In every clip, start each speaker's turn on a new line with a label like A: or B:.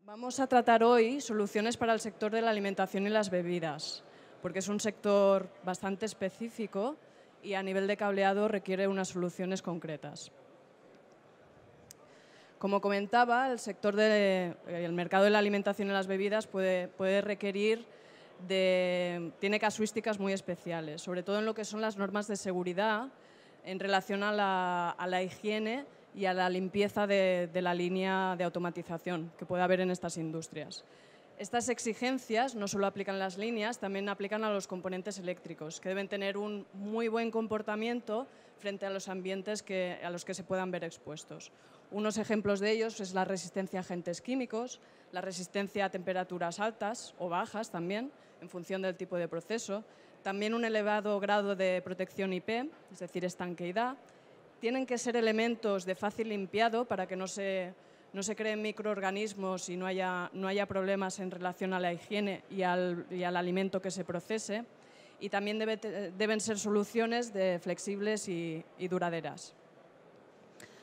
A: Vamos a tratar hoy soluciones para el sector de la alimentación y las bebidas, porque es un sector bastante específico y a nivel de cableado requiere unas soluciones concretas. Como comentaba, el mercado de la alimentación y las bebidas puede requerir tiene casuísticas muy especiales, sobre todo en lo que son las normas de seguridad en relación a la higiene y a la limpieza de la línea de automatización que puede haber en estas industrias. Estas exigencias no solo aplican a las líneas, también aplican a los componentes eléctricos, que deben tener un muy buen comportamiento frente a los ambientes a los que se puedan ver expuestos. Unos ejemplos de ellos es la resistencia a agentes químicos, la resistencia a temperaturas altas o bajas también, en función del tipo de proceso, también un elevado grado de protección IP, es decir, estanqueidad. Tienen que ser elementos de fácil limpiado para que no se creen microorganismos y no haya problemas en relación a la higiene y al alimento que se procese. Y también deben ser soluciones flexibles y duraderas.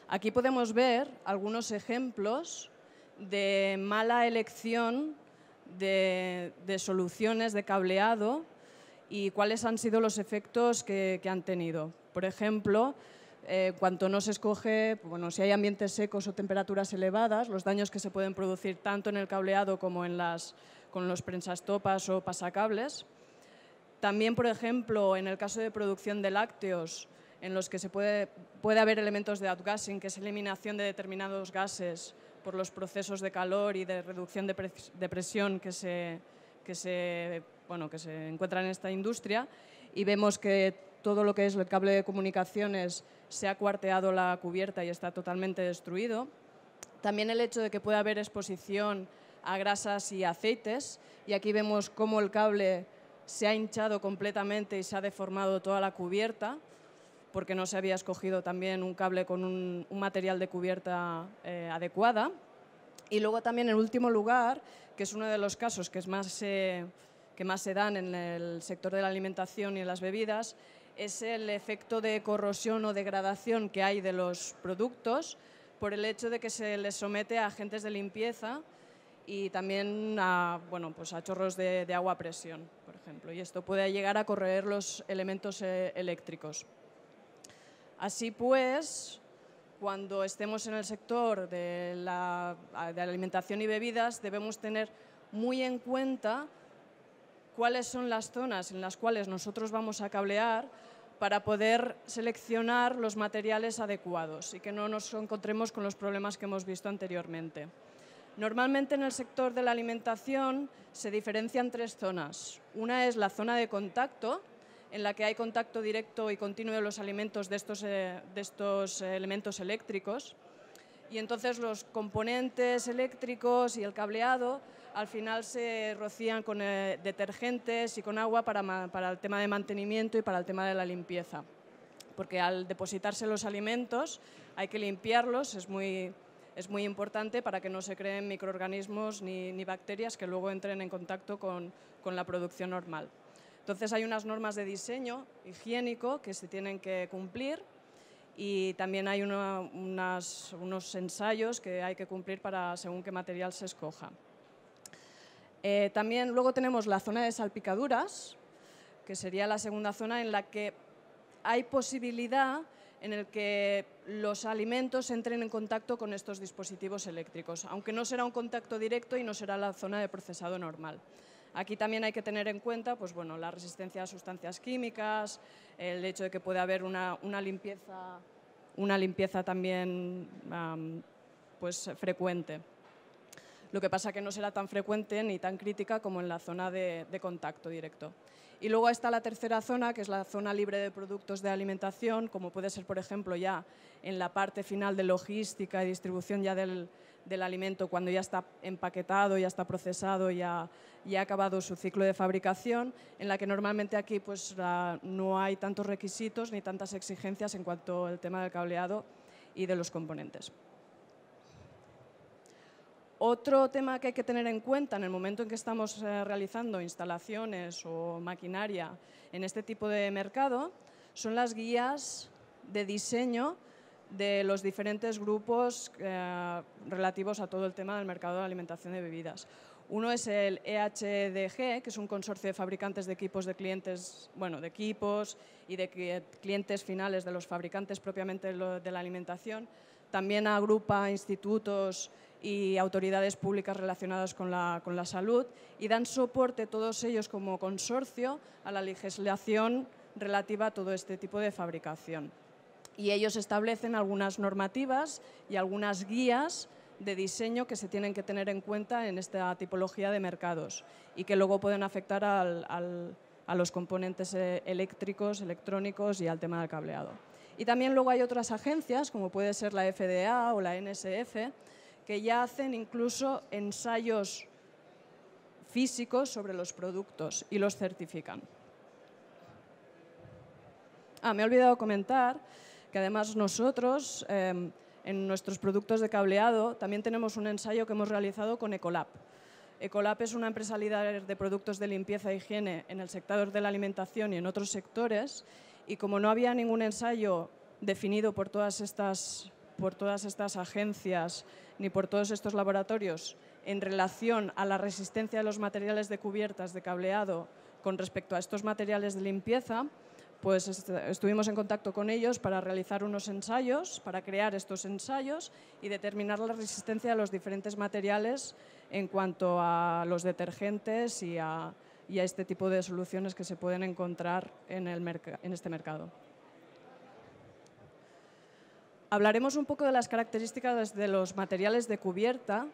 A: Aquí podemos ver algunos ejemplos de mala elección de soluciones de cableado y cuáles han sido los efectos que han tenido. Por ejemplo, cuanto no se escoge, si hay ambientes secos o temperaturas elevadas, los daños que se pueden producir tanto en el cableado como con los prensastopas o pasacables. También, por ejemplo, en el caso de producción de lácteos, en los que puede haber elementos de outgassing, que es eliminación de determinados gases por los procesos de calor y de reducción de presión que se encuentran en esta industria, y vemos que todo lo que es el cable de comunicaciones se ha cuarteado la cubierta y está totalmente destruido. También el hecho de que pueda haber exposición a grasas y aceites, y aquí vemos cómo el cable se ha hinchado completamente y se ha deformado toda la cubierta, porque no se había escogido también un cable con un material de cubierta adecuada. Y luego también, en último lugar, que es uno de los casos que más se dan en el sector de la alimentación y en las bebidas, es el efecto de corrosión o degradación que hay de los productos por el hecho de que se les somete a agentes de limpieza y también a chorros de agua a presión, por ejemplo. Y esto puede llegar a corroer los elementos eléctricos. Así pues, cuando estemos en el sector de la alimentación y bebidas, debemos tener muy en cuenta cuáles son las zonas en las cuales nosotros vamos a cablear para poder seleccionar los materiales adecuados y que no nos encontremos con los problemas que hemos visto anteriormente. Normalmente en el sector de la alimentación se diferencian tres zonas. Una es la zona de contacto, en la que hay contacto directo y continuo de los alimentos de estos elementos eléctricos, y entonces los componentes eléctricos y el cableado al final se rocían con detergentes y con agua para el tema de mantenimiento y para el tema de la limpieza, porque al depositarse los alimentos hay que limpiarlos, es muy importante para que no se creen microorganismos ni bacterias que luego entren en contacto con la producción normal. Entonces hay unas normas de diseño higiénico que se tienen que cumplir y también hay unos ensayos que hay que cumplir según qué material se escoja. También luego tenemos la zona de salpicaduras, que sería la segunda zona en la que hay posibilidad en el que los alimentos entren en contacto con estos dispositivos eléctricos, aunque no será un contacto directo y no será la zona de procesado normal. Aquí también hay que tener en cuenta la resistencia a sustancias químicas, el hecho de que puede haber una limpieza también frecuente. Lo que pasa que no será tan frecuente ni tan crítica como en la zona de contacto directo. Y luego está la tercera zona, que es la zona libre de productos de alimentación, como puede ser, por ejemplo, ya en la parte final de logística y distribución ya del alimento, cuando ya está empaquetado, ya está procesado, ya ha acabado su ciclo de fabricación, en la que normalmente aquí no hay tantos requisitos ni tantas exigencias en cuanto al tema del cableado y de los componentes. Otro tema que hay que tener en cuenta en el momento en que estamos realizando instalaciones o maquinaria en este tipo de mercado son las guías de diseño de los diferentes grupos relativos a todo el tema del mercado de alimentación de bebidas. Uno es el EHDG, que es un consorcio de fabricantes de equipos de clientes, bueno, de equipos y de clientes finales de los fabricantes propiamente de la alimentación. También agrupa institutos y autoridades públicas relacionadas con la salud y dan soporte todos ellos como consorcio a la legislación relativa a todo este tipo de fabricación. Y ellos establecen algunas normativas y algunas guías de diseño que se tienen que tener en cuenta en esta tipología de mercados y que luego pueden afectar a los componentes eléctricos, electrónicos y al tema del cableado. Y también luego hay otras agencias, como puede ser la FDA o la NSF, que ya hacen incluso ensayos físicos sobre los productos y los certifican. Me he olvidado comentar que además nosotros, en nuestros productos de cableado, también tenemos un ensayo que hemos realizado con Ecolab. Ecolab es una empresa líder de productos de limpieza e higiene en el sector de la alimentación y en otros sectores, y como no había ningún ensayo definido por todas estas agencias ni por todos estos laboratorios en relación a la resistencia de los materiales de cubiertas de cableado con respecto a estos materiales de limpieza, pues estuvimos en contacto con ellos para realizar unos ensayos, para crear estos ensayos y determinar la resistencia de los diferentes materiales en cuanto a los detergentes y a este tipo de soluciones que se pueden encontrar en este mercado. Hablaremos un poco de las características de los materiales de cubierta,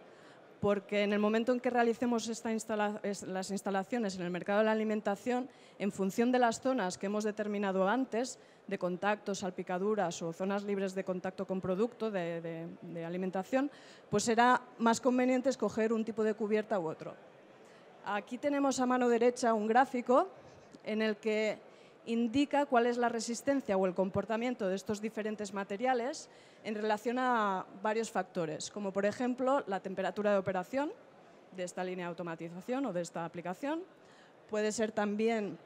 A: porque en el momento en que realicemos las instalaciones en el mercado de la alimentación, en función de las zonas que hemos determinado antes, de contacto, salpicaduras o zonas libres de contacto con producto de alimentación, pues será más conveniente escoger un tipo de cubierta u otro. Aquí tenemos a mano derecha un gráfico en el que indica cuál es la resistencia o el comportamiento de estos diferentes materiales en relación a varios factores, como por ejemplo la temperatura de operación de esta línea de automatización o de esta aplicación. Puede ser también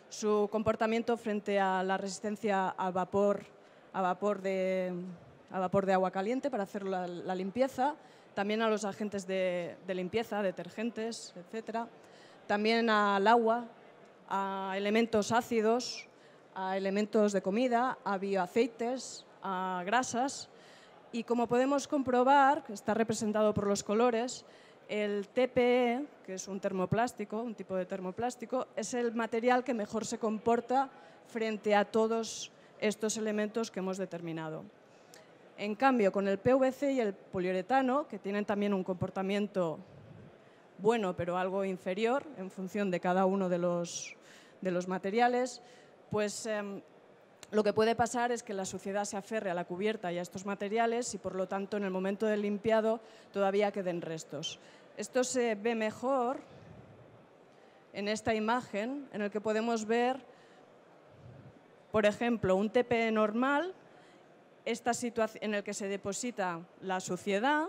A: su comportamiento frente a la resistencia al vapor de agua caliente para hacer la limpieza, también a los agentes de limpieza, detergentes, etcétera. También al agua, a elementos ácidos, a elementos de comida, a bioaceites, a grasas. Y como podemos comprobar, que está representado por los colores, el TPE, que es un termoplástico, un tipo de termoplástico, es el material que mejor se comporta frente a todos estos elementos que hemos determinado. En cambio, con el PVC y el poliuretano, que tienen también un comportamiento bueno, pero algo inferior en función de cada uno de los materiales, pues lo que puede pasar es que la suciedad se aferre a la cubierta y a estos materiales y, por lo tanto, en el momento del limpiado todavía queden restos. Esto se ve mejor en esta imagen, en el que podemos ver, por ejemplo, un TPE normal, esta situación en el que se deposita la suciedad,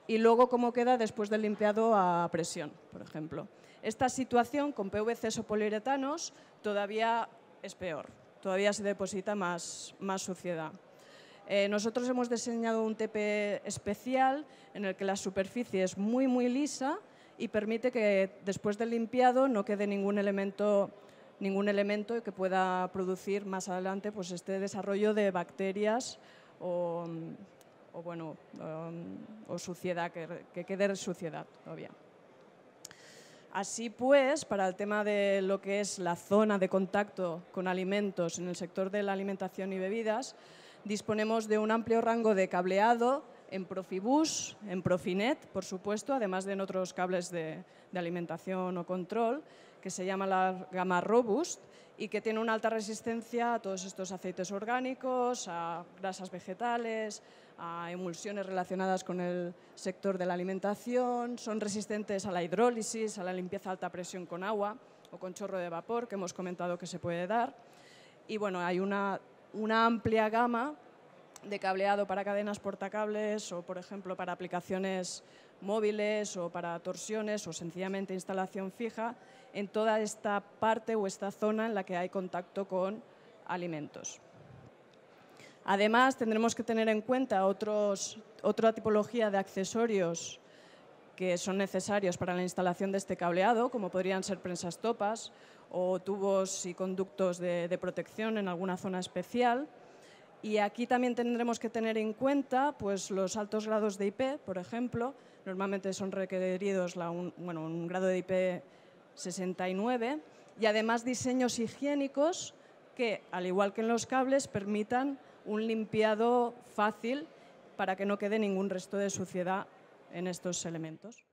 A: y luego cómo queda después del limpiado a presión, por ejemplo. Esta situación con PVCs o poliuretanos todavía es peor, todavía se deposita más suciedad. Nosotros hemos diseñado un TPE especial en el que la superficie es muy lisa y permite que después del limpiado no quede ningún elemento que pueda producir más adelante pues, este desarrollo de bacterias o suciedad, que quede suciedad todavía. Así pues, para el tema de lo que es la zona de contacto con alimentos en el sector de la alimentación y bebidas, disponemos de un amplio rango de cableado en Profibus, en Profinet, por supuesto, además de en otros cables de alimentación o control, que se llama la gama Robust y que tiene una alta resistencia a todos estos aceites orgánicos, a grasas vegetales, a emulsiones relacionadas con el sector de la alimentación, son resistentes a la hidrólisis, a la limpieza a alta presión con agua o con chorro de vapor, que hemos comentado que se puede dar. Y bueno, hay una amplia gama de cableado para cadenas portacables o, por ejemplo, para aplicaciones móviles o para torsiones o sencillamente instalación fija en toda esta parte o esta zona en la que hay contacto con alimentos. Además, tendremos que tener en cuenta otra tipología de accesorios que son necesarios para la instalación de este cableado, como podrían ser prensas topas o tubos y conductos de protección en alguna zona especial. Y aquí también tendremos que tener en cuenta pues, los altos grados de IP, por ejemplo. Normalmente son requeridos un grado de IP 69 y además diseños higiénicos que, al igual que en los cables, permitan un limpiado fácil para que no quede ningún resto de suciedad en estos elementos.